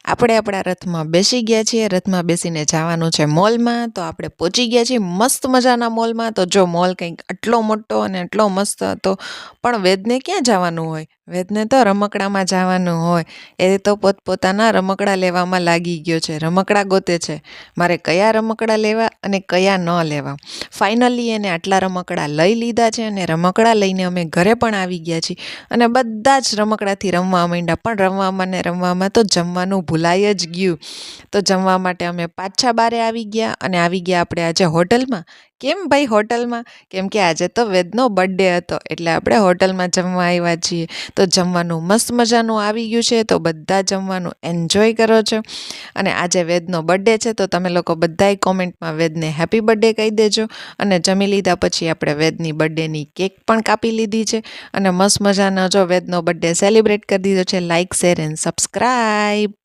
આપણે આપણા રથમાં બેસી ગયા છીએ, રથમાં બેસીને જવાનું છે મોલમાં. તો આપણે પહોંચી ગયા છીએ મસ્ત મજાના મોલમાં. તો જો મોલ કંઈક આટલો મોટો અને એટલો મસ્ત હતો, પણ વેદને ક્યાં જવાનું હોય? વેદને તો રમકડામાં જવાનું હોય. એ તો પોતપોતાના રમકડા લેવામાં લાગી ગયો છે, રમકડા ગોતે છે, મારે કયા રમકડા લેવા અને કયા ન લેવા. ફાઇનલી એને આટલા રમકડા લઈ લીધા છે અને રમકડા લઈને અમે ઘરે પણ આવી ગયા છીએ અને બધા જ રમકડાથી રમવા માંડ્યા. પણ રમવામાં તો જમવાનું ભૂલાઈ જ ગયું. તો જમવા માટે અમે પાછા બારે આવી ગયા અને આવી ગયા આપણે આજે હોટલમાં. કેમ ભાઈ હોટલમાં? કેમ કે આજે તો વેદનો બર્થડે હતો, એટલે આપણે હોટલમાં જમવા આવ્યા છીએ. તો જમવાનું મસ્ત મજાનું આવી ગયું છે, તો બધા જમવાનું એન્જોય કરો છો. અને આજે વેદનો બર્થડે છે, તો તમે લોકો બધાય કોમેન્ટમાં વેદને હેપી બર્થડે કહી દેજો. અને જમી લીધા પછી આપણે વેદની બર્થડેની કેક પણ કાપી લીધી છે અને મસ્ત મજાનો જો વેદનો બર્થડે સેલિબ્રેટ કરી દીધો છે. Like, share and subscribe.